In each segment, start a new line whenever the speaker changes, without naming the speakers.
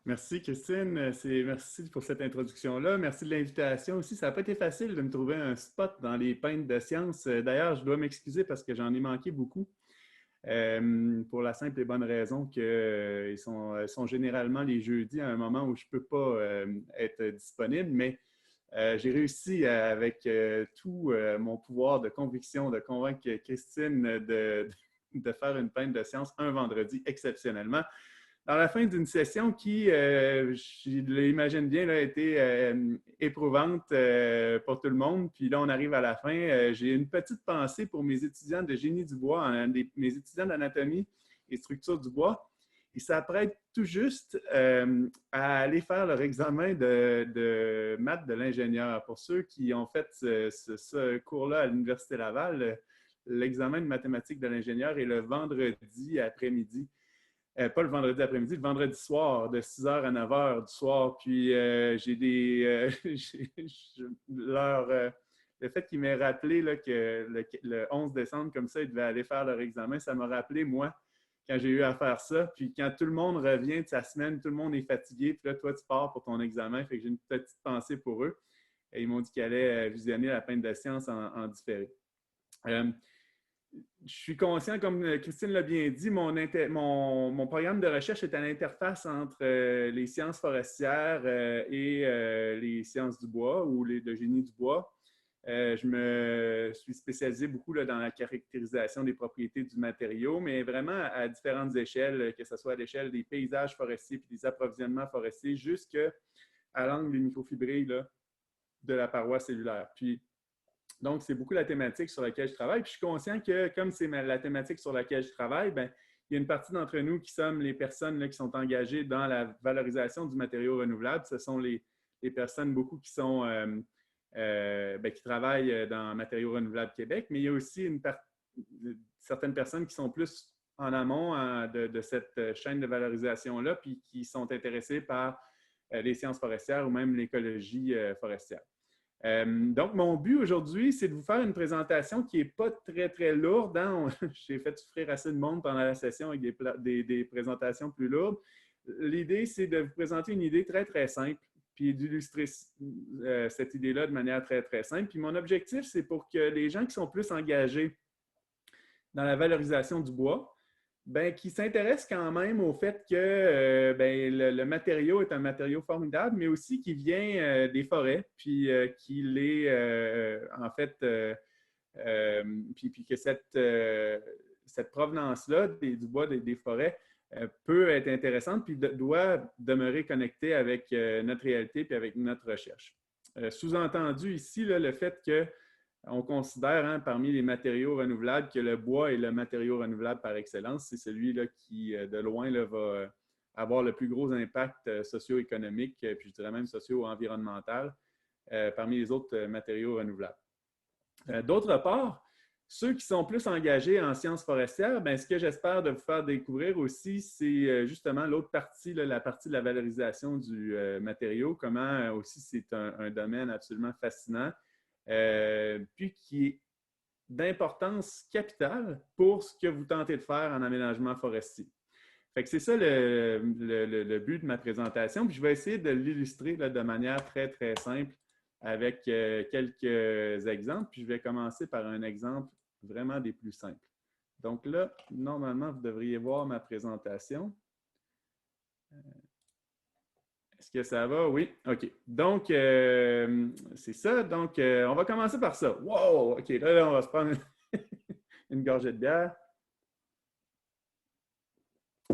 Merci Christine, merci pour cette introduction-là. Merci de l'invitation aussi. Ça n'a pas été facile de me trouver un spot dans les peintres de sciences. D'ailleurs, je dois m'excuser parce que j'en ai manqué beaucoup pour la simple et bonne raison qu'ils sont généralement les jeudis à un moment où je ne peux pas être disponible, mais j'ai réussi avec tout mon pouvoir de conviction de convaincre Christine de faire une peinte de sciences un vendredi exceptionnellement dans la fin d'une session qui, je l'imagine bien, là, a été éprouvante pour tout le monde. Puis là, on arrive à la fin. J'ai une petite pensée pour mes étudiants de génie du bois, mes étudiants d'anatomie et structure du bois. Ils s'apprêtent tout juste à aller faire leur examen de maths de l'ingénieur. Pour ceux qui ont fait ce cours-là à l'Université Laval, l'examen de mathématiques de l'ingénieur est le vendredi après-midi. Pas le vendredi après-midi, le vendredi soir, de 6h à 9h du soir. Puis j'ai des. Le fait qu'ils m'aient rappelé là, que le 11 décembre, comme ça, ils devaient aller faire leur examen, ça m'a rappelé, moi, quand j'ai eu à faire ça. Puis quand tout le monde revient de sa semaine, tout le monde est fatigué. Puis là, toi, tu pars pour ton examen. Fait que j'ai une petite pensée pour eux. Et ils m'ont dit qu'ils allaient visionner la peinte de science en différé. Je suis conscient, comme Christine l'a bien dit, mon programme de recherche est à l'interface entre les sciences forestières et les sciences du bois ou de génie du bois. Je me suis spécialisé beaucoup là, dans la caractérisation des propriétés du matériau, mais vraiment à différentes échelles, que ce soit à l'échelle des paysages forestiers et des approvisionnements forestiers, jusqu'à l'angle des microfibrilles là, de la paroi cellulaire. Puis, donc, c'est beaucoup la thématique sur laquelle je travaille. Puis je suis conscient que, comme c'est la thématique sur laquelle je travaille, bien, il y a une partie d'entre nous qui sommes les personnes là, qui sont engagées dans la valorisation du matériau renouvelable. Ce sont les personnes, beaucoup qui sont qui travaillent dans Matériaux renouvelables Québec, mais il y a aussi certaines personnes qui sont plus en amont de cette chaîne de valorisation-là, puis qui sont intéressées par les sciences forestières ou même l'écologie forestière. Donc, mon but aujourd'hui, c'est de vous faire une présentation qui n'est pas très, très lourde. Hein? J'ai fait souffrir assez de monde pendant la session avec des présentations plus lourdes. L'idée, c'est de vous présenter une idée très, très simple, puis d'illustrer cette idée-là de manière très, très simple. Puis mon objectif, c'est pour que les gens qui sont plus engagés dans la valorisation du bois, ben, qui s'intéresse quand même au fait que ben, le matériau est un matériau formidable, mais aussi qui vient des forêts, puis qu'il est en fait, puis que cette provenance-là du bois des forêts peut être intéressante, puis doit demeurer connectée avec notre réalité, puis avec notre recherche. Sous-entendu ici, là, le fait que on considère hein, parmi les matériaux renouvelables que le bois est le matériau renouvelable par excellence. C'est celui-là qui, de loin, là, va avoir le plus gros impact socio-économique, puis je dirais même socio-environnemental parmi les autres matériaux renouvelables. D'autre part, ceux qui sont plus engagés en sciences forestières, bien, ce que j'espère de vous faire découvrir aussi, c'est justement l'autre partie, là, la partie de la valorisation du matériau, comment aussi c'est un domaine absolument fascinant. Puis qui est d'importance capitale pour ce que vous tentez de faire en aménagement forestier. Fait que c'est ça le but de ma présentation. Puis je vais essayer de l'illustrer de manière très, très simple avec quelques exemples. Puis je vais commencer par un exemple vraiment des plus simples. Donc là, normalement, vous devriez voir ma présentation. Est-ce que ça va? Oui. OK. Donc, c'est ça. Donc, on va commencer par ça. Wow! OK, là on va se prendre une gorgée de bière.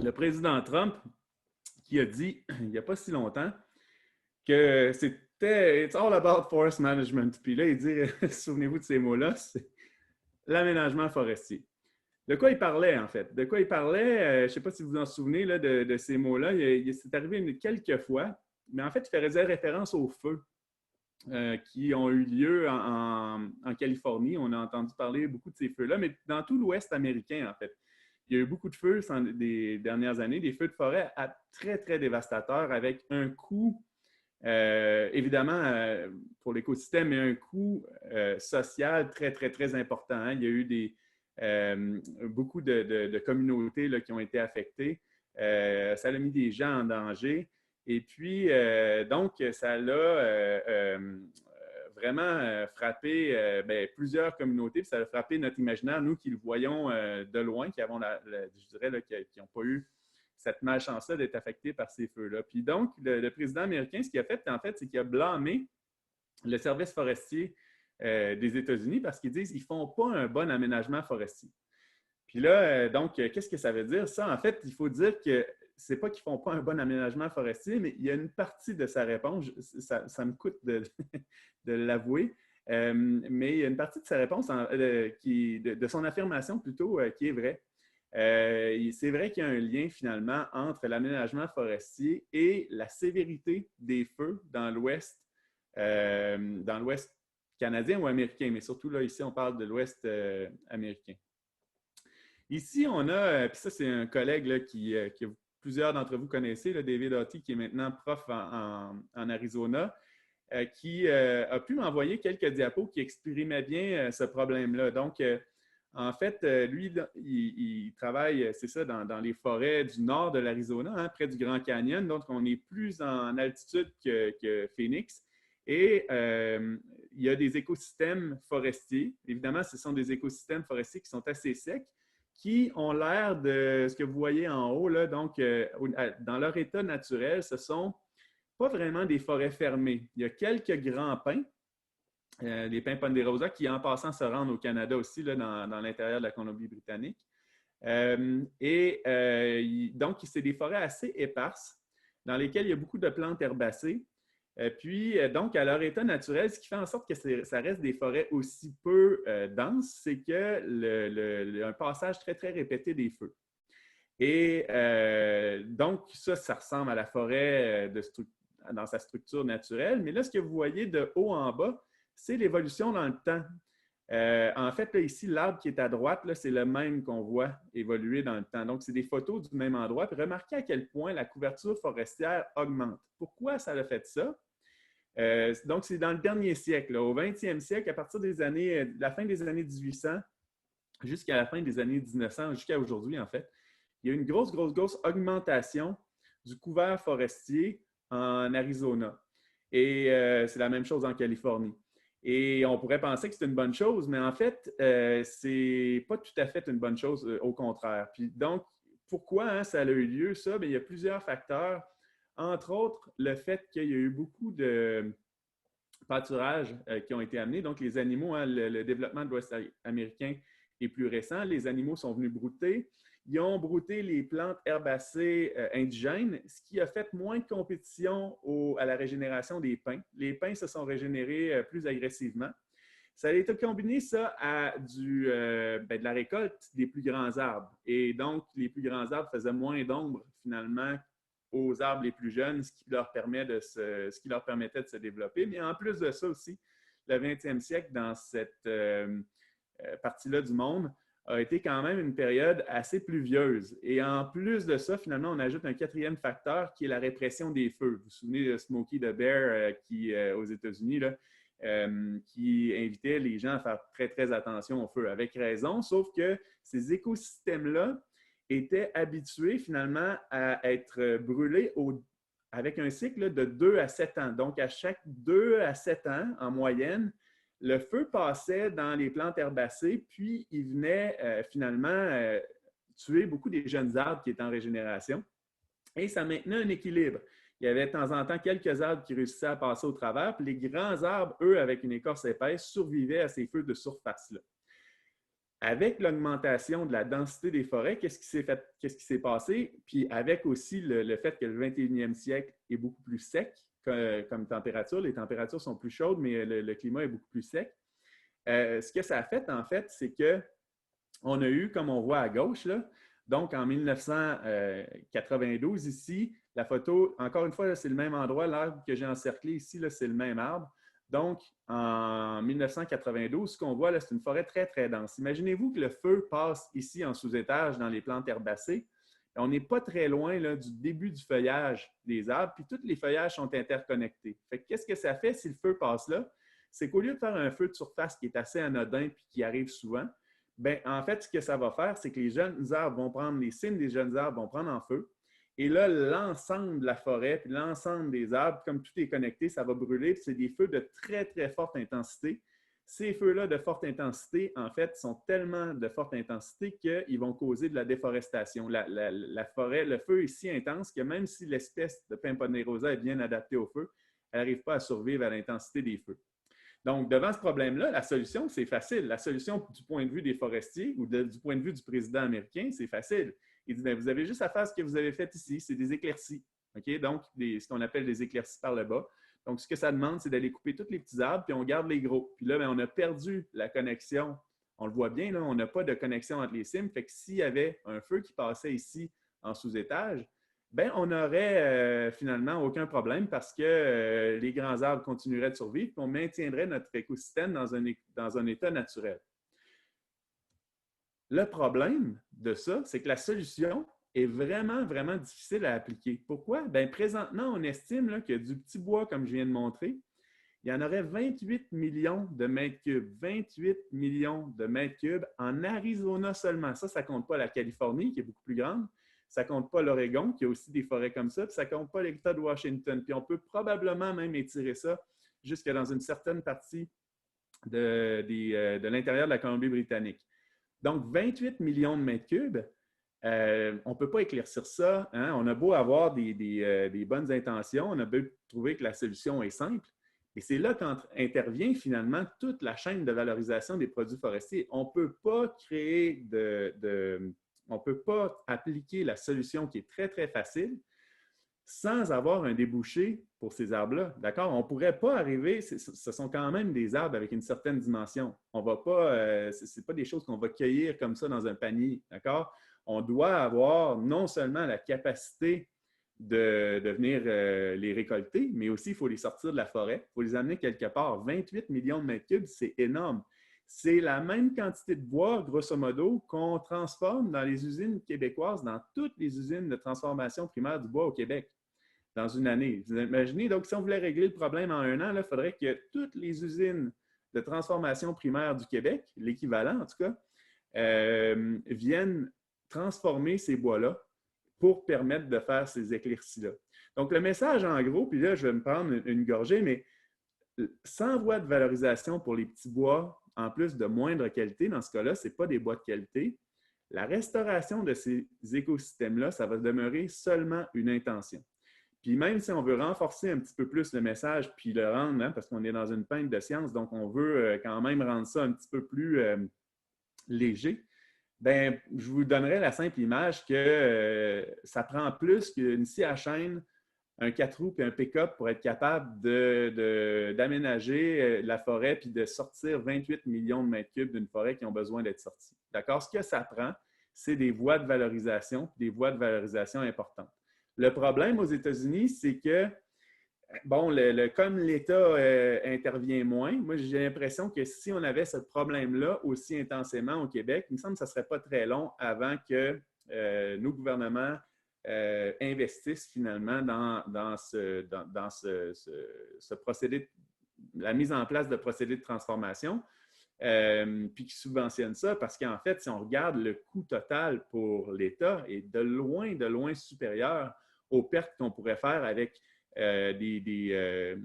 Le président Trump qui a dit, il n'y a pas si longtemps, que c'était « It's all about forest management ». Puis là, il dit, souvenez-vous de ces mots-là, c'est l'aménagement forestier. De quoi il parlait, en fait? De quoi il parlait? Je ne sais pas si vous vous en souvenez là, de ces mots-là. C'est arrivé quelques fois, mais en fait, il faisait référence aux feux qui ont eu lieu en Californie. On a entendu parler beaucoup de ces feux-là, mais dans tout l'Ouest américain, en fait. Il y a eu beaucoup de feux des dernières années, des feux de forêt très, très dévastateurs avec un coût, évidemment, pour l'écosystème, mais un coût social très, très, très important. Hein. Il y a eu beaucoup de communautés là, qui ont été affectées. Ça a mis des gens en danger. Et puis, donc, ça l'a vraiment frappé plusieurs communautés, puis ça a frappé notre imaginaire, nous qui le voyons de loin, qui avons, je dirais, là, qui n'ont pas eu cette malchance-là d'être affectés par ces feux-là. Puis donc, le président américain, ce qu'il a fait, en fait, c'est qu'il a blâmé le service forestier des États-Unis parce qu'ils disent qu'ils ne font pas un bon aménagement forestier. Puis là, donc, qu'est-ce que ça veut dire? Ça, en fait, il faut dire que c'est pas qu'ils ne font pas un bon aménagement forestier, mais il y a une partie de sa réponse, ça me coûte de, de l'avouer, mais il y a une partie de sa réponse, de son affirmation plutôt, qui est vraie. C'est vrai qu'il y a un lien finalement entre l'aménagement forestier et la sévérité des feux dans l'Ouest canadien ou américain, mais surtout là, ici, on parle de l'Ouest américain. Ici, on a, puis ça, c'est un collègue là, que plusieurs d'entre vous connaissez, là, David Haughey, qui est maintenant prof en Arizona, qui a pu m'envoyer quelques diapos qui exprimaient bien ce problème-là. Donc, en fait, lui, il travaille, c'est ça, dans les forêts du nord de l'Arizona, hein, près du Grand Canyon. Donc, on est plus en altitude que Phoenix. Et il y a des écosystèmes forestiers. Évidemment, ce sont des écosystèmes forestiers qui sont assez secs, qui ont l'air de ce que vous voyez en haut. Là. Donc, dans leur état naturel, ce ne sont pas vraiment des forêts fermées. Il y a quelques grands pins, les pins ponderosa, qui, en passant, se rendent au Canada aussi, là, dans l'intérieur de la Colombie-Britannique. Donc, c'est des forêts assez éparses, dans lesquelles il y a beaucoup de plantes herbacées. Puis, donc, à leur état naturel, ce qui fait en sorte que ça reste des forêts aussi peu denses, c'est qu'il y a un passage très, très répété des feux. Et donc, ça ressemble à la forêt dans sa structure naturelle. Mais là, ce que vous voyez de haut en bas, c'est l'évolution dans le temps. En fait, là, ici, l'arbre qui est à droite, c'est le même qu'on voit évoluer dans le temps. Donc, c'est des photos du même endroit. Puis remarquez à quel point la couverture forestière augmente. Pourquoi ça a fait ça? Donc, c'est dans le dernier siècle, là, au 20e siècle, à partir de la fin des années 1800 jusqu'à la fin des années 1900, jusqu'à aujourd'hui, en fait, il y a une grosse augmentation du couvert forestier en Arizona. Et c'est la même chose en Californie. Et on pourrait penser que c'est une bonne chose, mais en fait, c'est pas tout à fait une bonne chose, au contraire. Puis donc, pourquoi ça a eu lieu, ça? Bien, il y a plusieurs facteurs. Entre autres, le fait qu'il y a eu beaucoup de pâturages qui ont été amenés. Donc, les animaux, hein, le développement de l'Ouest américain est plus récent. Les animaux sont venus brouter. Ils ont brouté les plantes herbacées indigènes, ce qui a fait moins de compétition à la régénération des pins. Les pins se sont régénérés plus agressivement. Ça a été combiné, ça, à de la récolte des plus grands arbres. Et donc, les plus grands arbres faisaient moins d'ombre, finalement, aux arbres les plus jeunes, ce qui leur permettait de se développer. Mais en plus de ça aussi, le 20e siècle, dans cette partie-là du monde, a été quand même une période assez pluvieuse. Et en plus de ça, finalement, on ajoute un quatrième facteur qui est la répression des feux. Vous vous souvenez de Smokey the Bear aux États-Unis, là, qui invitait les gens à faire très, très attention aux feux, avec raison, sauf que ces écosystèmes-là étaient habitués finalement à être brûlés avec un cycle de 2 à 7 ans. Donc, à chaque 2 à 7 ans, en moyenne, le feu passait dans les plantes herbacées, puis il venait finalement tuer beaucoup des jeunes arbres qui étaient en régénération. Et ça maintenait un équilibre. Il y avait de temps en temps quelques arbres qui réussissaient à passer au travers, puis les grands arbres, eux, avec une écorce épaisse, survivaient à ces feux de surface-là. Avec l'augmentation de la densité des forêts, qu'est-ce qui s'est passé? Puis avec aussi le fait que le 21e siècle est beaucoup plus sec comme température, les températures sont plus chaudes, mais le climat est beaucoup plus sec. Ce que ça a fait, en fait, c'est qu'on a eu, comme on voit à gauche, là, donc en 1992, ici, la photo, encore une fois, c'est le même endroit, l'arbre que j'ai encerclé ici, c'est le même arbre. Donc, en 1992, ce qu'on voit, là, c'est une forêt très, très dense. Imaginez-vous que le feu passe ici en sous-étage dans les plantes herbacées. On n'est pas très loin là, du début du feuillage des arbres, puis tous les feuillages sont interconnectés. Qu'est-ce que ça fait si le feu passe là? C'est qu'au lieu de faire un feu de surface qui est assez anodin et qui arrive souvent, bien, en fait, ce que ça va faire, c'est que les jeunes arbres vont prendre, les cimes des jeunes arbres vont prendre en feu. Et là, l'ensemble de la forêt, puis l'ensemble des arbres, comme tout est connecté, ça va brûler. Puis c'est des feux de très, très forte intensité. Ces feux-là de forte intensité, en fait, sont tellement de forte intensité qu'ils vont causer de la déforestation. La forêt, le feu est si intense que même si l'espèce de Pin ponderosa est bien adaptée au feu, elle n'arrive pas à survivre à l'intensité des feux. Donc, devant ce problème-là, la solution, c'est facile. La solution du point de vue des forestiers ou du point de vue du président américain, c'est facile. Il dit, bien, vous avez juste à faire ce que vous avez fait ici, c'est des éclaircies. OK? Donc, ce qu'on appelle des éclaircies par le bas. Donc, ce que ça demande, c'est d'aller couper tous les petits arbres, puis on garde les gros. Puis là, bien, on a perdu la connexion. On le voit bien, là, on n'a pas de connexion entre les cimes. Fait que s'il y avait un feu qui passait ici en sous-étage, bien, on n'aurait finalement aucun problème parce que les grands arbres continueraient de survivre et on maintiendrait notre écosystème dans un état naturel. Le problème de ça, c'est que la solution est vraiment, vraiment difficile à appliquer. Pourquoi? Bien, présentement, on estime là, que du petit bois, comme je viens de montrer, il y en aurait 28 millions de mètres cubes. 28 millions de mètres cubes en Arizona seulement. Ça ne compte pas la Californie, qui est beaucoup plus grande. Ça ne compte pas l'Oregon, qui a aussi des forêts comme ça. Puis ça ne compte pas l'État de Washington. Puis on peut probablement même étirer ça jusque dans une certaine partie de l'intérieur de la Colombie-Britannique. Donc, 28 millions de mètres cubes, on ne peut pas éclaircir ça. Hein? On a beau avoir des bonnes intentions, on a beau trouver que la solution est simple. Et c'est là qu'intervient finalement toute la chaîne de valorisation des produits forestiers. On ne peut pas on ne peut pas appliquer la solution qui est très, très facile sans avoir un débouché pour ces arbres-là. D'accord? On ne pourrait pas arriver, ce sont quand même des arbres avec une certaine dimension. On va pas, ce n'est pas des choses qu'on va cueillir comme ça dans un panier. D'accord? On doit avoir non seulement la capacité de venir les récolter, mais aussi il faut les sortir de la forêt, il faut les amener quelque part. 28 millions de mètres cubes, c'est énorme. C'est la même quantité de bois, grosso modo, qu'on transforme dans les usines québécoises, dans toutes les usines de transformation primaire du bois au Québec, dans une année. Vous imaginez, donc, si on voulait régler le problème en un an, il faudrait que toutes les usines de transformation primaire du Québec, l'équivalent en tout cas, viennent transformer ces bois-là pour permettre de faire ces éclaircies-là. Donc, le message, en gros, puis là, je vais me prendre une gorgée, mais sans voie de valorisation pour les petits bois, en plus de moindre qualité, dans ce cas-là, ce n'est pas des bois de qualité. La restauration de ces écosystèmes-là, ça va demeurer seulement une intention. Puis même si on veut renforcer un petit peu plus le message, puis le rendre, hein, parce qu'on est dans une pinte de science, donc on veut quand même rendre ça un petit peu plus léger, bien, je vous donnerai la simple image que ça prend plus qu'une scie à chaîne, un 4 roues et un pick-up pour être capable d'aménager la forêt puis de sortir 28 millions de mètres cubes d'une forêt qui ont besoin d'être sortis. D'accord? Ce que ça prend, c'est des voies de valorisation, des voies de valorisation importantes. Le problème aux États-Unis, c'est que, bon, comme l'État intervient moins, moi, j'ai l'impression que si on avait ce problème-là aussi intensément au Québec, il me semble que ça ne serait pas très long avant que nos gouvernements investissent finalement dans ce procédé, la mise en place de procédés de transformation, puis qui subventionnent ça parce qu'en fait, si on regarde le coût total pour l'État est de loin supérieur aux pertes qu'on pourrait faire avec des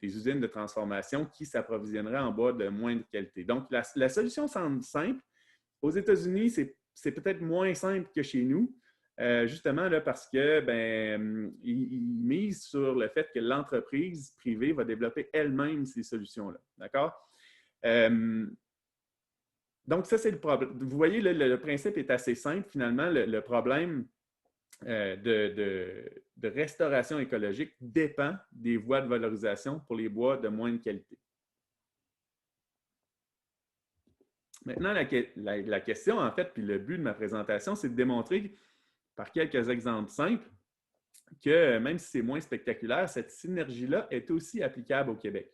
usines de transformation qui s'approvisionneraient en bois de moindre qualité. Donc, la solution semble simple. Aux États-Unis, c'est peut-être moins simple que chez nous, justement là, parce que ils misent sur le fait que l'entreprise privée va développer elle-même ces solutions-là. D'accord? Donc, ça, c'est le problème. Vous voyez, le principe est assez simple. Finalement, le problème de restauration écologique dépend des voies de valorisation pour les bois de moindre qualité. Maintenant, la question, en fait, puis le but de ma présentation, c'est de démontrer par quelques exemples simples que même si c'est moins spectaculaire, cette synergie-là est aussi applicable au Québec.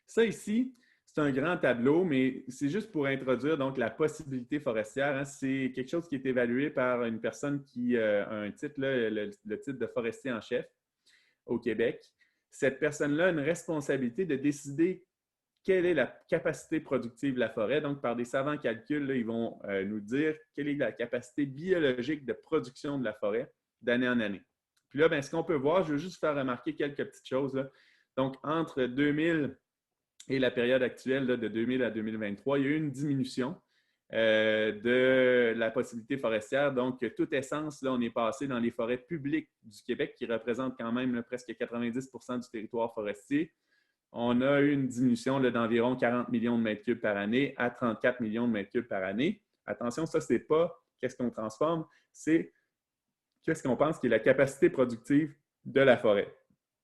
Ça ici, c'est un grand tableau, mais c'est juste pour introduire donc la possibilité forestière. Hein. C'est quelque chose qui est évalué par une personne qui a un titre, là, le titre de forestier en chef au Québec. Cette personne-là a une responsabilité de décider quelle est la capacité productive de la forêt. Donc, par des savants calculs, là, ils vont nous dire quelle est la capacité biologique de production de la forêt d'année en année. Puis là, bien, ce qu'on peut voir, je veux juste faire remarquer quelques petites choses, là. Donc, entre 2000 et la période actuelle, là, de 2000 à 2023, il y a eu une diminution de la possibilité forestière. Donc, toute essence, là, on est passé dans les forêts publiques du Québec, qui représentent quand même là, presque 90% du territoire forestier. On a eu une diminution d'environ 40 millions de mètres cubes par année à 34 millions de mètres cubes par année. Attention, ça, ce n'est pas qu'est-ce qu'on transforme, c'est qu'est-ce qu'on pense qui est la capacité productive de la forêt.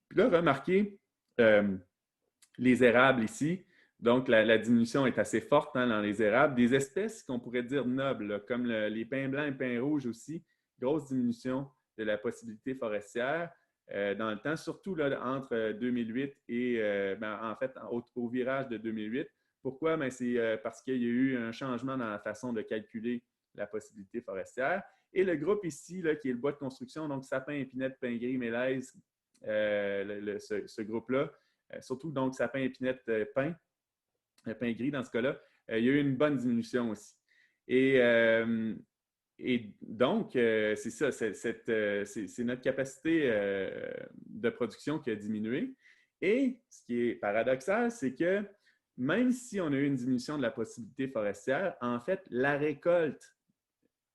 Puis là, remarquez les érables ici. Donc, la diminution est assez forte hein, dans les érables. Des espèces qu'on pourrait dire nobles, là, comme les pins blancs et pins rouges aussi, grosse diminution de la possibilité forestière dans le temps, surtout là, entre 2008 et, en fait, au virage de 2008. Pourquoi? C'est parce qu'il y a eu un changement dans la façon de calculer la possibilité forestière. Et le groupe ici, là, qui est le bois de construction, donc sapin, épinette, pin gris, mélèze, ce groupe-là, surtout donc sapin, épinette, pin gris dans ce cas-là, il y a eu une bonne diminution aussi. Et donc, c'est ça, c'est notre capacité de production qui a diminué. Et ce qui est paradoxal, c'est que même si on a eu une diminution de la possibilité forestière, en fait, la récolte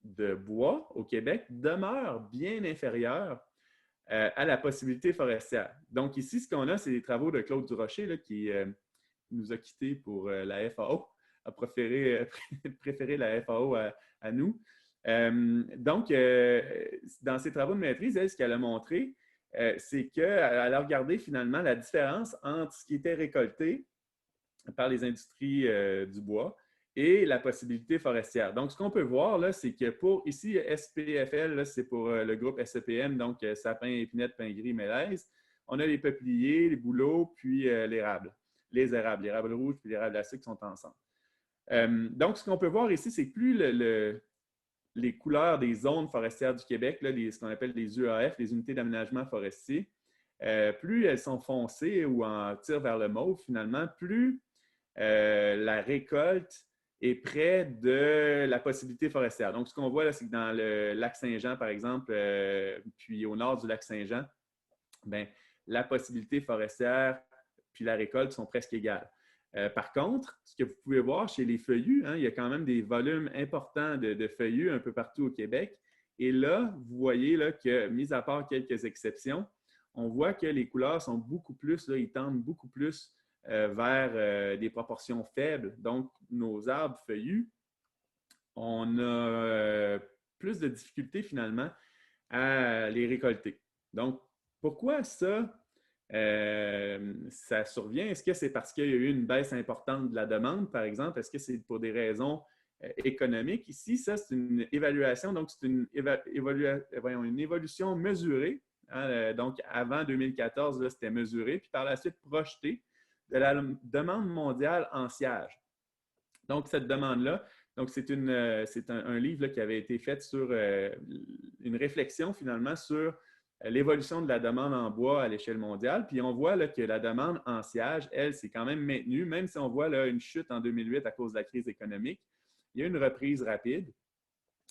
de bois au Québec demeure bien inférieure à la possibilité forestière. Donc ici, ce qu'on a, c'est les travaux de Claude Durocher là, qui nous a quittés pour la FAO, a préféré la FAO à nous. Donc, dans ses travaux de maîtrise, elle, ce qu'elle a montré, c'est qu'elle a regardé finalement la différence entre ce qui était récolté par les industries du bois et la possibilité forestière. Donc, ce qu'on peut voir, là, c'est que pour ici, SPFL, c'est pour le groupe SEPM, donc sapin, épinette, pin gris, mélèze. On a les peupliers, les bouleaux, puis l'érable. Les érables rouges puis l'érable à sucre sont ensemble. Donc, ce qu'on peut voir ici, c'est que plus les couleurs des zones forestières du Québec, là, ce qu'on appelle les UAF, les unités d'aménagement forestier, plus elles sont foncées ou en tirent vers le mauve, finalement, plus la récolte est près de la possibilité forestière. Donc, ce qu'on voit là, c'est que dans le lac Saint-Jean, par exemple, puis au nord du lac Saint-Jean, bien, la possibilité forestière puis la récolte sont presque égales. Par contre, ce que vous pouvez voir chez les feuillus, hein, il y a quand même des volumes importants de feuillus un peu partout au Québec. Et là, vous voyez là, que, mis à part quelques exceptions, on voit que les couleurs sont beaucoup plus, là, ils tendent beaucoup plus vers des proportions faibles. Donc, nos arbres feuillus, on a plus de difficultés finalement à les récolter. Donc, pourquoi ça, ça survient? Est-ce que c'est parce qu'il y a eu une baisse importante de la demande, par exemple? Est-ce que c'est pour des raisons économiques? Ici, ça, c'est une évaluation, donc c'est une évolution mesurée. Hein, donc, avant 2014, c'était mesuré, puis par la suite projeté de la demande mondiale en sciage. Donc, cette demande-là, donc c'est un livre là, qui avait été fait sur une réflexion finalement sur l'évolution de la demande en bois à l'échelle mondiale. Puis on voit là, que la demande en sciage, elle, s'est quand même maintenue, même si on voit là, une chute en 2008 à cause de la crise économique. Il y a une reprise rapide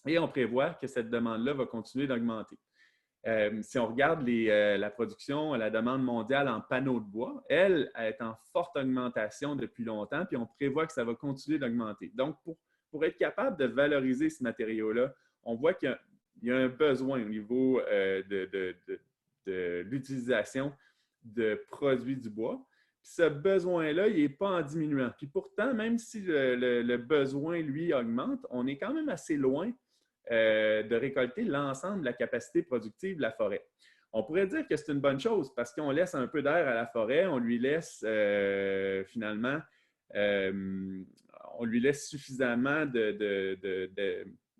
et on prévoit que cette demande-là va continuer d'augmenter. Si on regarde la production, la demande mondiale en panneaux de bois, elle est en forte augmentation depuis longtemps, puis on prévoit que ça va continuer d'augmenter. Donc, pour être capable de valoriser ce matériau-là, on voit qu'il y a un besoin au niveau de l'utilisation de produits du bois. Puis ce besoin-là, il n'est pas en diminuant. Puis pourtant, même si le besoin, lui, augmente, on est quand même assez loin de récolter l'ensemble de la capacité productive de la forêt. On pourrait dire que c'est une bonne chose parce qu'on laisse un peu d'air à la forêt, on lui laisse finalement, on lui laisse suffisamment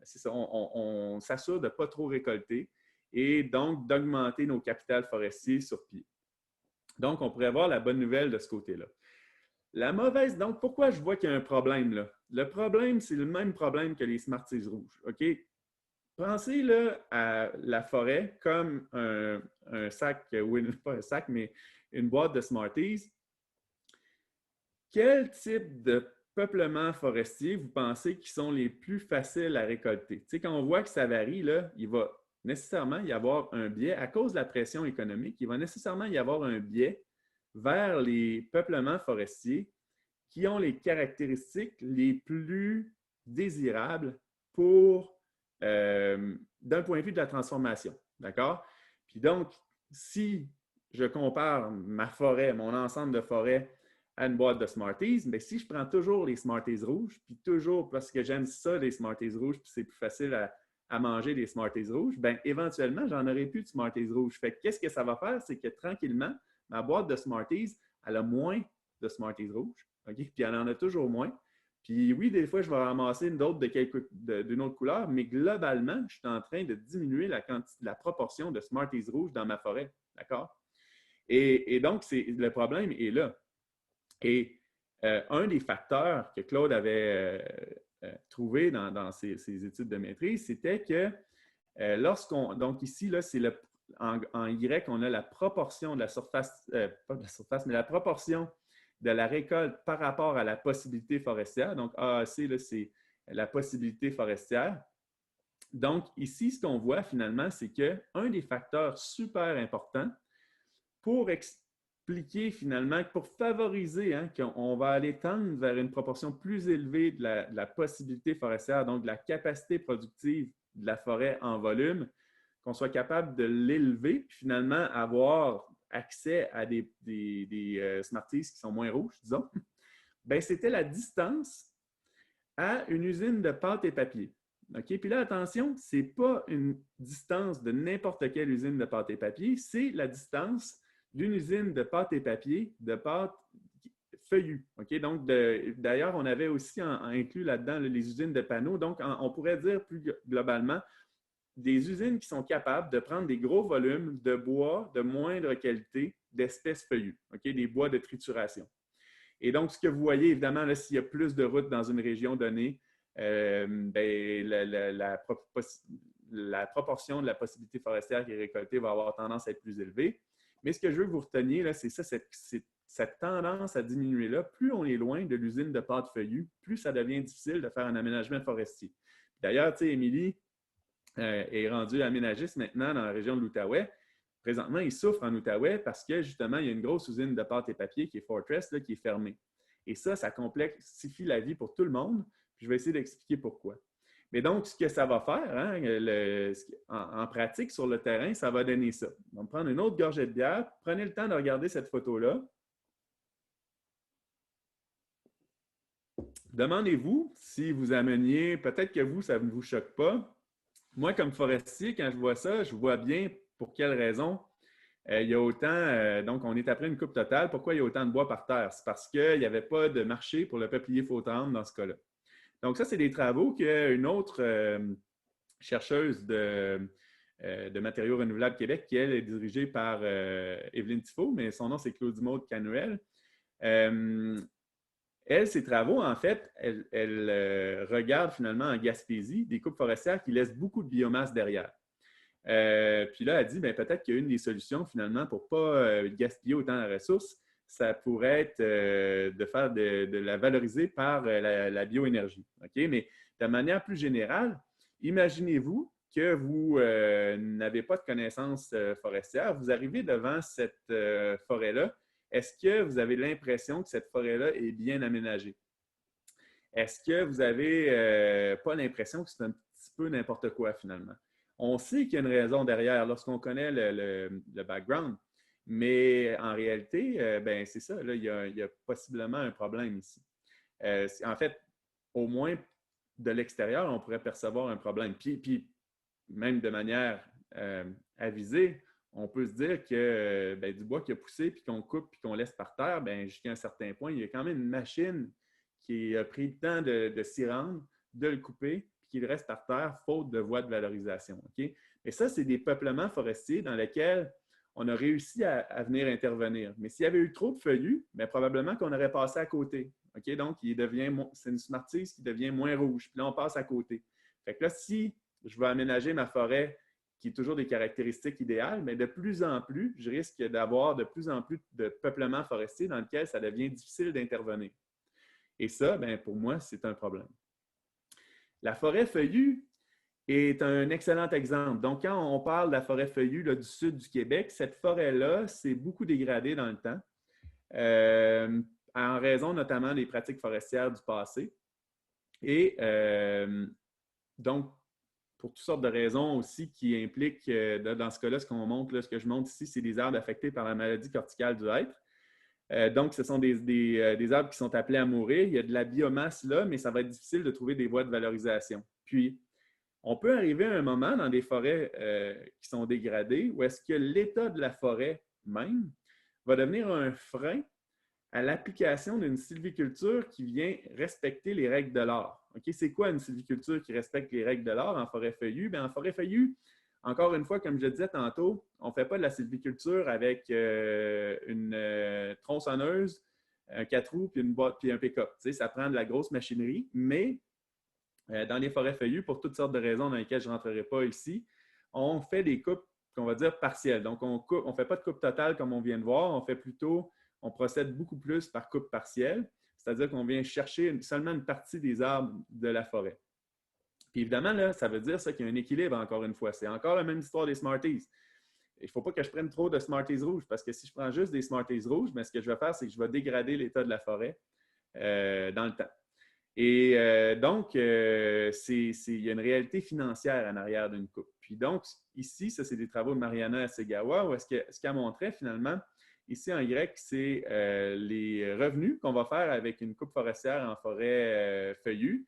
c'est ça, on s'assure de ne pas trop récolter et donc d'augmenter nos capitales forestiers sur pied. Donc, on pourrait avoir la bonne nouvelle de ce côté-là. La mauvaise, donc pourquoi je vois qu'il y a un problème là? Le problème, c'est le même problème que les Smarties rouges. OK? Pensez là, à la forêt comme un sac, oui, pas un sac, mais une boîte de Smarties. Quel type de peuplement forestier vous pensez qui sont les plus faciles à récolter? Tu sais, quand on voit que ça varie, là, il va nécessairement y avoir un biais, à cause de la pression économique, il va nécessairement y avoir un biais vers les peuplements forestiers qui ont les caractéristiques les plus désirables pour, d'un point de vue de la transformation. D'accord? Puis donc, si je compare ma forêt, mon ensemble de forêt à une boîte de Smarties, bien, si je prends toujours les Smarties rouges, puis toujours parce que j'aime ça, les Smarties rouges, puis c'est plus facile à manger des Smarties rouges, bien, éventuellement, j'en aurai plus de Smarties rouges. Fait que qu'est-ce que ça va faire? C'est que tranquillement, ma boîte de Smarties, elle a moins de Smarties rouges. OK? Puis elle en a toujours moins. Puis oui, des fois, je vais ramasser une autre d'une autre couleur, mais globalement, je suis en train de diminuer la proportion de Smarties rouges dans ma forêt. D'accord? Et donc, le problème est là. Et un des facteurs que Claude avait trouvé dans ses études de maîtrise, c'était que donc ici, là, c'est en Y, on a la proportion de la surface, pas de la surface, mais la proportion de la récolte par rapport à la possibilité forestière. Donc, AAC, là, c'est la possibilité forestière. Donc, ici, ce qu'on voit finalement, c'est qu'un des facteurs super importants pour expliquer finalement, pour favoriser qu'on va aller tendre vers une proportion plus élevée de la possibilité forestière, donc de la capacité productive de la forêt en volume, qu'on soit capable de l'élever, puis finalement avoir accès à des Smarties qui sont moins rouges, disons, bien, c'était la distance à une usine de pâte et papier. OK? Puis là, attention, ce n'est pas une distance de n'importe quelle usine de pâte et papier, c'est la distance d'une usine de pâte et papier, de pâte feuillue. OK? Donc, d'ailleurs, on avait aussi inclus là-dedans les usines de panneaux. Donc, on pourrait dire plus globalement des usines qui sont capables de prendre des gros volumes de bois de moindre qualité d'espèces feuillues, OK? Des bois de trituration. Et donc, ce que vous voyez, évidemment, s'il y a plus de routes dans une région donnée, bien, la proportion de la possibilité forestière qui est récoltée va avoir tendance à être plus élevée. Mais ce que je veux que vous reteniez, c'est ça, cette tendance à diminuer là. Plus on est loin de l'usine de pâte feuillue, plus ça devient difficile de faire un aménagement forestier. D'ailleurs, tu sais, Émilie est rendue aménagiste maintenant dans la région de l'Outaouais. Présentement, il souffre en Outaouais parce que, justement, il y a une grosse usine de pâte et papier qui est Fortress, là, qui est fermée. Et ça complexifie la vie pour tout le monde. Puis je vais essayer d'expliquer pourquoi. Mais donc, ce que ça va faire, en pratique sur le terrain, ça va donner ça. On va prendre une autre gorgée de bière. Prenez le temps de regarder cette photo-là. Demandez-vous si vous ameniez, peut-être que vous, ça ne vous choque pas. Moi, comme forestier, quand je vois ça, je vois bien pour quelle raison il y a autant, donc on est après une coupe totale. Pourquoi il y a autant de bois par terre? C'est parce qu'il n'y avait pas de marché pour le peuplier faux-tendre dans ce cas-là. Donc ça, c'est des travaux qu'une autre chercheuse de Matériaux renouvelables Québec, qui elle est dirigée par Evelyne Tifo, mais son nom c'est Claudie Maud Canuel. Elle, ses travaux, en fait, elle regarde finalement en Gaspésie des coupes forestières qui laissent beaucoup de biomasse derrière. Puis là, elle dit, bien, peut-être qu'il y a une des solutions, finalement, pour ne pas gaspiller autant la ressource, ça pourrait être de la valoriser par la bioénergie. OK? Mais de manière plus générale, imaginez-vous que vous n'avez pas de connaissances forestières, vous arrivez devant cette forêt-là. Est-ce que vous avez l'impression que cette forêt-là est bien aménagée? Est-ce que vous n'avez pas l'impression que c'est un petit peu n'importe quoi, finalement? On sait qu'il y a une raison derrière lorsqu'on connaît le background, mais en réalité, ben, c'est ça, là, il y a possiblement un problème ici. En fait, au moins de l'extérieur, on pourrait percevoir un problème. Puis même de manière avisée, on peut se dire que ben, du bois qui a poussé, puis qu'on coupe, puis qu'on laisse par terre, ben, jusqu'à un certain point, il y a quand même une machine qui a pris le temps de s'y rendre, de le couper, puis qu'il reste par terre, faute de voies de valorisation. Okay? Mais ça, c'est des peuplements forestiers dans lesquels on a réussi à venir intervenir. Mais s'il y avait eu trop de feuillus, bien, probablement qu'on aurait passé à côté. Okay? Donc, c'est une smartise qui devient moins rouge. Puis là, on passe à côté. Fait que là, si je veux aménager ma forêt qui est toujours des caractéristiques idéales, mais de plus en plus, je risque d'avoir de plus en plus de peuplements forestiers dans lesquels ça devient difficile d'intervenir. Et ça, bien, pour moi, c'est un problème. La forêt feuillue, est un excellent exemple. Donc, quand on parle de la forêt feuillue là, du sud du Québec, cette forêt-là s'est beaucoup dégradée dans le temps, en raison notamment des pratiques forestières du passé. Et donc, pour toutes sortes de raisons aussi qui impliquent, dans ce cas-là, ce qu'on montre, là, ce que je montre ici, c'est des arbres affectés par la maladie corticale du hêtre. Donc, ce sont des arbres qui sont appelés à mourir. Il y a de la biomasse là, mais ça va être difficile de trouver des voies de valorisation. Puis, on peut arriver à un moment dans des forêts qui sont dégradées où est-ce que l'état de la forêt même va devenir un frein à l'application d'une sylviculture qui vient respecter les règles de l'art. Okay? C'est quoi une sylviculture qui respecte les règles de l'art en forêt feuillue? Bien, en forêt feuillue, encore une fois, comme je le disais tantôt, on ne fait pas de la sylviculture avec une tronçonneuse, un 4 roues, puis une boîte, puis un pick-up. Tu sais, ça prend de la grosse machinerie, mais dans les forêts feuillues, pour toutes sortes de raisons dans lesquelles je ne rentrerai pas ici, on fait des coupes qu'on va dire partielles. Donc, on ne fait pas de coupe totale comme on vient de voir, on procède beaucoup plus par coupe partielle, c'est-à-dire qu'on vient chercher seulement une partie des arbres de la forêt. Puis évidemment, là, ça veut dire ça qu'il y a un équilibre, encore une fois. C'est encore la même histoire des Smarties. Il ne faut pas que je prenne trop de Smarties rouges, parce que si je prends juste des Smarties rouges, bien, ce que je vais faire, c'est que je vais dégrader l'état de la forêt dans le temps. Et donc, il y a une réalité financière en arrière d'une coupe. Puis donc, ici, ça, c'est des travaux de Mariana Hasegawa, où ce qu'elle montrait finalement, ici en grec, c'est les revenus qu'on va faire avec une coupe forestière en forêt feuillue.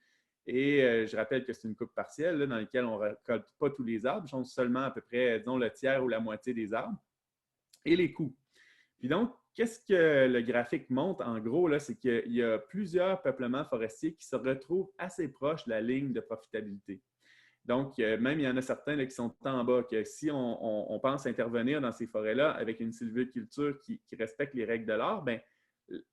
Et je rappelle que c'est une coupe partielle là, dans laquelle on ne récolte pas tous les arbres, on seulement à peu près, disons, le tiers ou la moitié des arbres. Et les coûts. Puis donc, qu'est-ce que le graphique montre en gros, là, c'est qu'il y a plusieurs peuplements forestiers qui se retrouvent assez proches de la ligne de profitabilité. Donc, même il y en a certains là, qui sont en bas, que si on pense intervenir dans ces forêts-là avec une sylviculture qui respecte les règles de l'art, bien,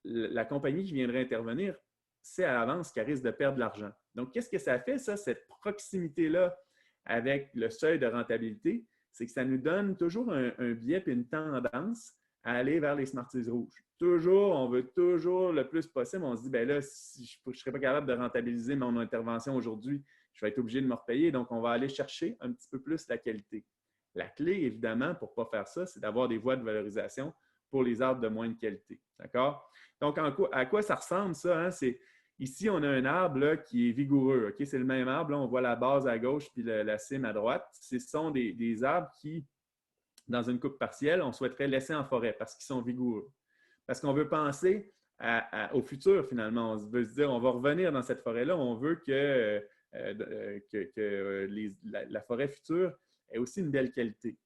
la compagnie qui viendrait intervenir sait à l'avance qu'elle risque de perdre de l'argent. Donc, qu'est-ce que ça fait, ça, cette proximité-là avec le seuil de rentabilité? C'est que ça nous donne toujours un biais et une tendance à aller vers les Smarties rouges. Toujours, on veut toujours le plus possible. On se dit, bien là, si je ne serais pas capable de rentabiliser mon intervention aujourd'hui, je vais être obligé de me repayer. Donc, on va aller chercher un petit peu plus la qualité. La clé, évidemment, pour ne pas faire ça, c'est d'avoir des voies de valorisation pour les arbres de moindre qualité. D'accord? Donc, à quoi ça ressemble, ça? Hein? Ici, on a un arbre là, qui est vigoureux. Okay? C'est le même arbre. Là, on voit la base à gauche puis la cime à droite. Ce sont des arbres qui, dans une coupe partielle, on souhaiterait laisser en forêt parce qu'ils sont vigoureux. Parce qu'on veut penser au futur, finalement. On veut se dire, on va revenir dans cette forêt-là. On veut que la forêt future ait aussi une belle qualité,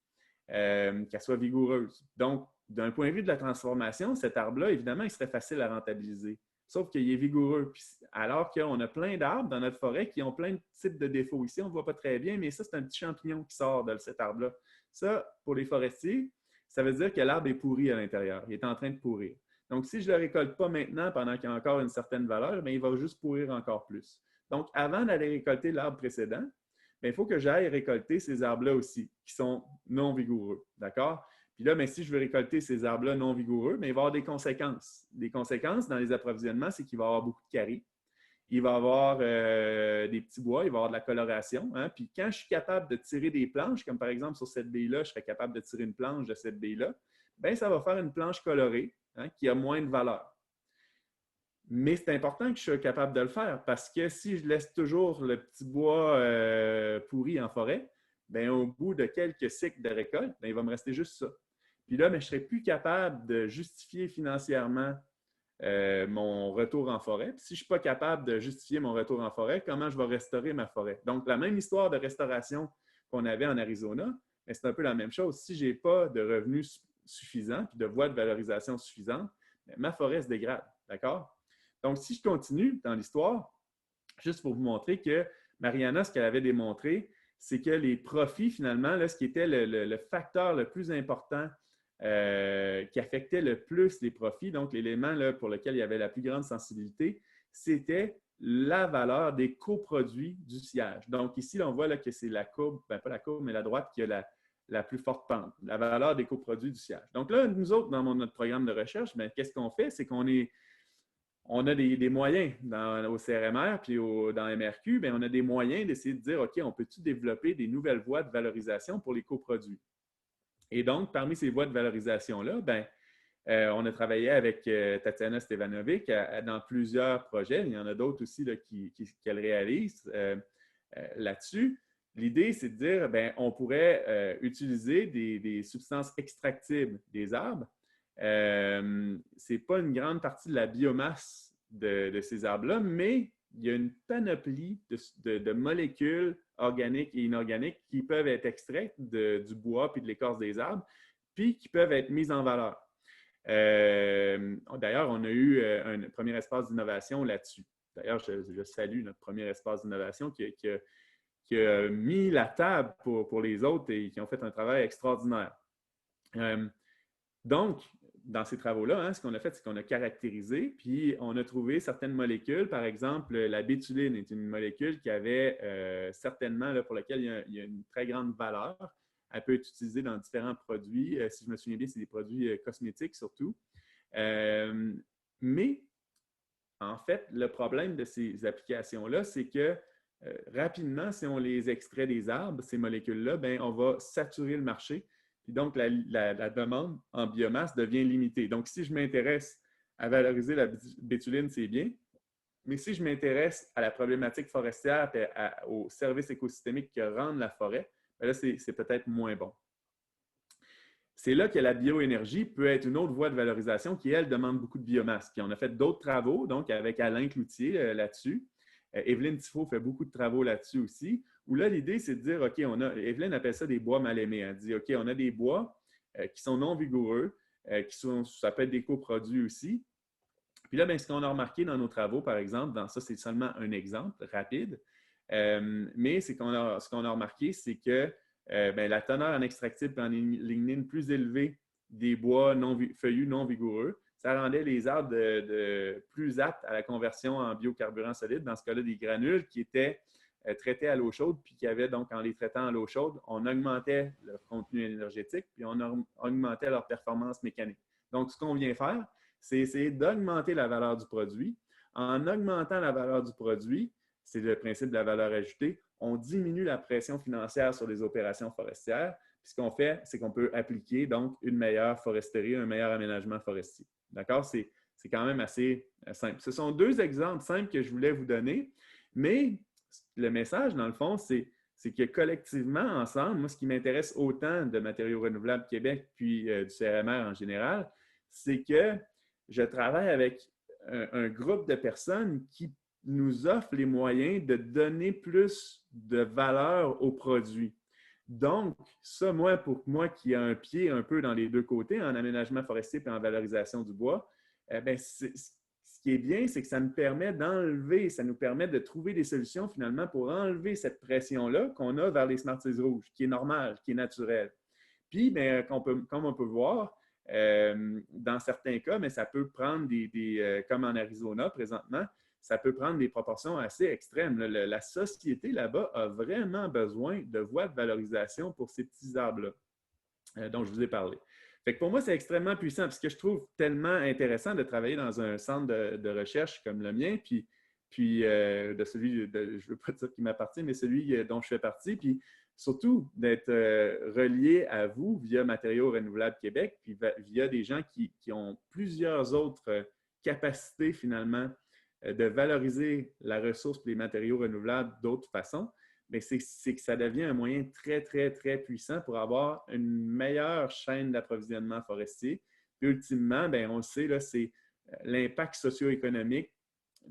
qu'elle soit vigoureuse. Donc, d'un point de vue de la transformation, cet arbre-là, évidemment, il serait facile à rentabiliser. Sauf qu'il est vigoureux. Puis, alors qu'on a plein d'arbres dans notre forêt qui ont plein de types de défauts. Ici, on ne voit pas très bien, mais ça, c'est un petit champignon qui sort de cet arbre-là. Ça, pour les forestiers, ça veut dire que l'arbre est pourri à l'intérieur. Il est en train de pourrir. Donc, si je ne le récolte pas maintenant, pendant qu'il y a encore une certaine valeur, bien, il va juste pourrir encore plus. Donc, avant d'aller récolter l'arbre précédent, bien, il faut que j'aille récolter ces arbres-là aussi, qui sont non vigoureux. D'accord? Puis là, bien, si je veux récolter ces arbres-là non vigoureux, bien, il va y avoir des conséquences. Des conséquences dans les approvisionnements, c'est qu'il va y avoir beaucoup de caries. Il va y avoir des petits bois, il va y avoir de la coloration. Hein? Puis quand je suis capable de tirer des planches, comme par exemple sur cette baie-là, je serais capable de tirer une planche de cette baie-là, bien, ça va faire une planche colorée hein, qui a moins de valeur. Mais c'est important que je sois capable de le faire parce que si je laisse toujours le petit bois pourri en forêt, bien, au bout de quelques cycles de récolte, bien, il va me rester juste ça. Puis là, bien, je ne serai plus capable de justifier financièrement mon retour en forêt. Puis si je ne suis pas capable de justifier mon retour en forêt, comment je vais restaurer ma forêt? Donc, la même histoire de restauration qu'on avait en Arizona, c'est un peu la même chose. Si je n'ai pas de revenus suffisants puis de voies de valorisation suffisantes, ma forêt se dégrade. D'accord? Donc, si je continue dans l'histoire, juste pour vous montrer que Mariana, ce qu'elle avait démontré, c'est que les profits, finalement, là, ce qui était le facteur le plus important qui affectait le plus les profits, donc l'élément là, pour lequel il y avait la plus grande sensibilité, c'était la valeur des coproduits du sillage. Donc ici, là, on voit là, que c'est la courbe, bien, pas la courbe, mais la droite qui a la plus forte pente, la valeur des coproduits du sillage. Donc là, nous autres, dans notre programme de recherche, bien, qu'est-ce qu'on fait? C'est qu'on on a des moyens au CRMR puis dans MRQ, bien, on a des moyens d'essayer de dire, OK, on peut-tu développer des nouvelles voies de valorisation pour les coproduits? Et donc, parmi ces voies de valorisation-là, bien, on a travaillé avec Tatiana Stevanovic dans plusieurs projets. Il y en a d'autres aussi là, qu'elle réalise là-dessus. L'idée, c'est de dire, bien, on pourrait utiliser des substances extractibles des arbres. Ce n'est pas une grande partie de la biomasse de ces arbres-là, mais il y a une panoplie de molécules organiques et inorganiques qui peuvent être extraites du bois puis de l'écorce des arbres, puis qui peuvent être mises en valeur. D'ailleurs, on a eu un premier espace d'innovation là-dessus. D'ailleurs, je salue notre premier espace d'innovation qui a mis la table pour les autres et qui ont fait un travail extraordinaire. Donc, dans ces travaux-là, hein, ce qu'on a fait, c'est qu'on a caractérisé, puis on a trouvé certaines molécules. Par exemple, la bétuline est une molécule qui avait certainement, là, pour laquelle il y a une très grande valeur. Elle peut être utilisée dans différents produits. Si je me souviens bien, c'est des produits cosmétiques surtout. Mais, en fait, le problème de ces applications-là, c'est que rapidement, si on les extrait des arbres, ces molécules-là, bien, on va saturer le marché. Puis donc, la demande en biomasse devient limitée. Donc, si je m'intéresse à valoriser la bétuline, c'est bien. Mais si je m'intéresse à la problématique forestière et aux services écosystémiques que rendent la forêt, bien là, c'est peut-être moins bon. C'est là que la bioénergie peut être une autre voie de valorisation qui, elle, demande beaucoup de biomasse. Puis on a fait d'autres travaux, donc avec Alain Cloutier là-dessus. Evelyne Tifo fait beaucoup de travaux là-dessus aussi, où là, l'idée, c'est de dire, OK, Evelyne appelle ça des bois mal aimés. Elle dit, OK, on a des bois qui sont non vigoureux, ça peut être des coproduits aussi. Puis là, bien, ce qu'on a remarqué dans nos travaux, par exemple, dans ça, c'est seulement un exemple rapide, mais ce qu'on a remarqué, c'est que bien, la teneur en extractible et en lignine plus élevée des bois feuillus non vigoureux, ça rendait les arbres plus aptes à la conversion en biocarburant solide, dans ce cas-là, des granules qui étaient traités à l'eau chaude, puis qui avaient donc, en les traitant à l'eau chaude, on augmentait leur contenu énergétique, puis on augmentait leur performance mécanique. Donc, ce qu'on vient faire, c'est essayer d'augmenter la valeur du produit. En augmentant la valeur du produit, c'est le principe de la valeur ajoutée, on diminue la pression financière sur les opérations forestières. Puis ce qu'on fait, c'est qu'on peut appliquer donc une meilleure foresterie, un meilleur aménagement forestier. D'accord? C'est quand même assez simple. Ce sont deux exemples simples que je voulais vous donner, mais le message, dans le fond, c'est que collectivement, ensemble, moi, ce qui m'intéresse autant de Matériaux renouvelables Québec puis du CRMR en général, c'est que je travaille avec un groupe de personnes qui nous offre les moyens de donner plus de valeur aux produits. Donc, ça, pour moi qui ai un pied un peu dans les deux côtés, en aménagement forestier et en valorisation du bois, ce qui est bien, c'est que ça nous permet ça nous permet de trouver des solutions finalement pour enlever cette pression-là qu'on a vers les Smarties rouges, qui est normale, qui est naturelle. Puis, bien, comme on peut voir, dans certains cas, mais ça peut prendre comme en Arizona présentement, ça peut prendre des proportions assez extrêmes. La société là-bas a vraiment besoin de voies de valorisation pour ces petits arbres-là dont je vous ai parlé. Fait que pour moi, c'est extrêmement puissant, parce que je trouve tellement intéressant de travailler dans un centre de recherche comme le mien, puis de celui, je ne veux pas dire qu'il m'appartient, mais celui dont je fais partie, puis surtout d'être relié à vous via Matériaux renouvelables Québec, puis via des gens qui ont plusieurs autres capacités finalement de valoriser la ressource et les matériaux renouvelables d'autres façons, mais c'est que ça devient un moyen très, très, très puissant pour avoir une meilleure chaîne d'approvisionnement forestier. Puis ultimement, bien, on le sait, là, c'est l'impact socio-économique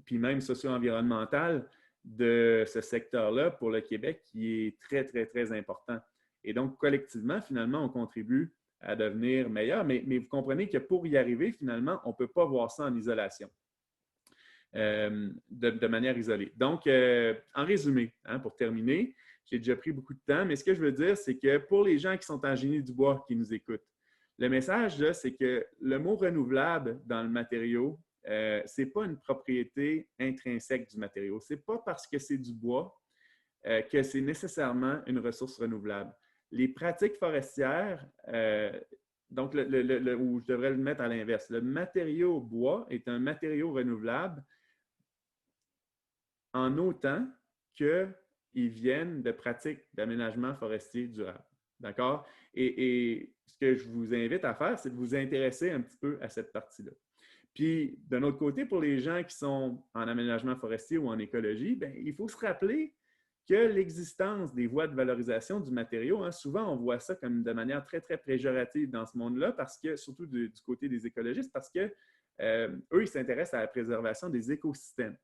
puis même socio-environnemental de ce secteur-là pour le Québec qui est très, très, très important. Et donc, collectivement, finalement, on contribue à devenir meilleur, mais vous comprenez que pour y arriver, finalement, on ne peut pas voir ça en isolation. De manière isolée. Donc, en résumé, hein, pour terminer, j'ai déjà pris beaucoup de temps, mais ce que je veux dire, c'est que pour les gens qui sont en génie du bois qui nous écoutent, le message, là, c'est que le mot renouvelable dans le matériau, ce n'est pas une propriété intrinsèque du matériau. Ce n'est pas parce que c'est du bois que c'est nécessairement une ressource renouvelable. Les pratiques forestières Donc, ou je devrais le mettre à l'inverse. Le matériau bois est un matériau renouvelable en autant qu'ils viennent de pratiques d'aménagement forestier durable. D'accord? Et ce que je vous invite à faire, c'est de vous intéresser un petit peu à cette partie-là. Puis, d'un autre côté, pour les gens qui sont en aménagement forestier ou en écologie, bien, il faut se rappeler que l'existence des voies de valorisation du matériau, hein, souvent on voit ça comme de manière très, très péjorative dans ce monde-là, parce que, surtout du côté des écologistes, parce que eux, ils s'intéressent à la préservation des écosystèmes.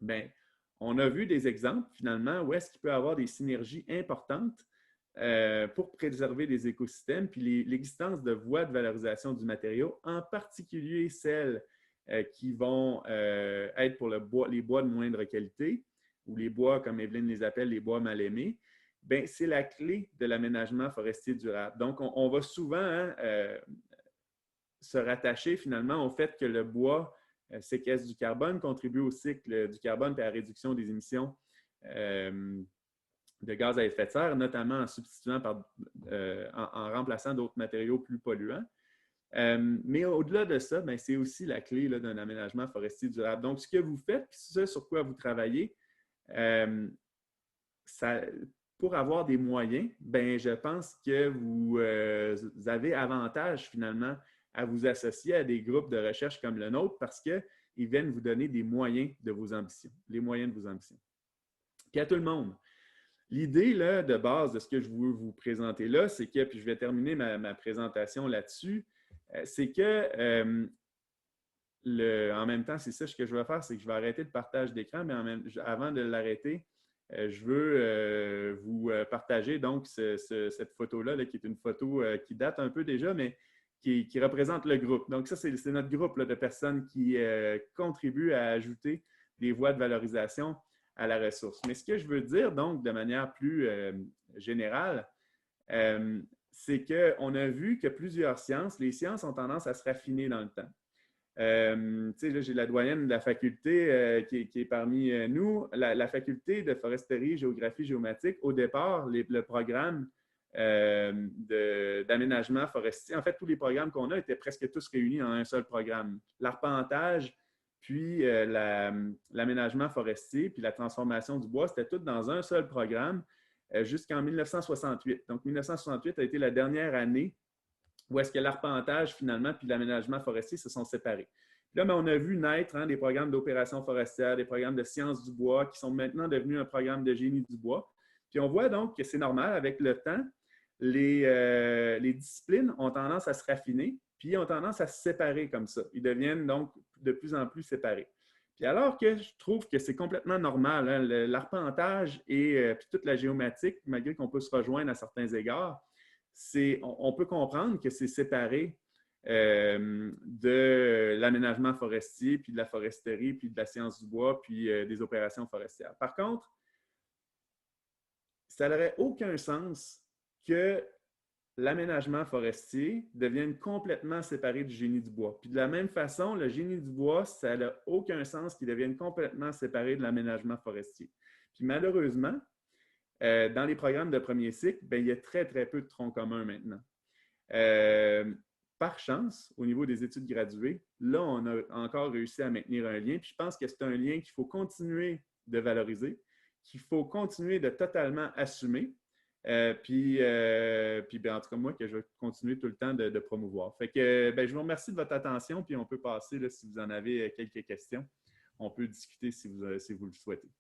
Bien, on a vu des exemples, finalement, où est-ce qu'il peut y avoir des synergies importantes pour préserver les écosystèmes, puis l'existence de voies de valorisation du matériau, en particulier celles qui vont être pour les bois de moindre qualité, ou les bois, comme Evelyne les appelle, les bois mal aimés, bien, c'est la clé de l'aménagement forestier durable. Donc, on va souvent se rattacher finalement au fait que le bois séquestre du carbone, contribue au cycle du carbone et à la réduction des émissions de gaz à effet de serre, notamment en substituant en remplaçant d'autres matériaux plus polluants. Mais au-delà de ça, ben, c'est aussi la clé d'un aménagement forestier durable. Donc, ce que vous faites, ce sur quoi vous travaillez, pour avoir des moyens, ben, je pense que vous avez avantage finalement à vous associer à des groupes de recherche comme le nôtre parce qu'ils viennent vous donner des moyens de vos ambitions, les moyens de vos ambitions. Puis à tout le monde, l'idée là, de base de ce que je veux vous présenter là, c'est que, puis je vais terminer ma présentation là-dessus, c'est que en même temps, c'est ça ce que je vais faire, c'est que je vais arrêter le partage d'écran, mais avant de l'arrêter, je veux vous partager donc cette photo-là, qui est une photo qui date un peu déjà, mais qui représente le groupe. Donc ça, c'est notre groupe là, de personnes qui contribuent à ajouter des voies de valorisation à la ressource. Mais ce que je veux dire, donc, de manière plus générale, c'est qu'on a vu que plusieurs sciences, les sciences ont tendance à se raffiner dans le temps. Là, j'ai la doyenne de la faculté qui est parmi nous. La faculté de foresterie, géographie, géomatique, au départ, le programme d'aménagement forestier, en fait, tous les programmes qu'on a étaient presque tous réunis en un seul programme. L'arpentage, puis l'aménagement forestier, puis la transformation du bois, c'était tout dans un seul programme jusqu'en 1968. Donc, 1968 a été la dernière année où est-ce que l'arpentage, finalement, puis l'aménagement forestier se sont séparés. Puis là, on a vu naître des programmes d'opération forestière, des programmes de sciences du bois qui sont maintenant devenus un programme de génie du bois. Puis on voit donc que c'est normal, avec le temps, les disciplines ont tendance à se raffiner, puis ont tendance à se séparer comme ça. Ils deviennent donc de plus en plus séparés. Puis alors que je trouve que c'est complètement normal, hein, l'arpentage et puis toute la géomatique, malgré qu'on peut se rejoindre à certains égards, on peut comprendre que c'est séparé de l'aménagement forestier, puis de la foresterie, puis de la science du bois, puis des opérations forestières. Par contre, ça n'aurait aucun sens que l'aménagement forestier devienne complètement séparé du génie du bois. Puis de la même façon, le génie du bois, ça n'a aucun sens qu'il devienne complètement séparé de l'aménagement forestier. Puis malheureusement, dans les programmes de premier cycle, bien, il y a très, très peu de troncs communs maintenant. Par chance, au niveau des études graduées, là, on a encore réussi à maintenir un lien. Puis je pense que c'est un lien qu'il faut continuer de valoriser, qu'il faut continuer de totalement assumer. Puis en tout cas, moi, que je vais continuer tout le temps de promouvoir. Fait que je vous remercie de votre attention, puis on peut passer, là, si vous en avez quelques questions. On peut discuter si vous le souhaitez.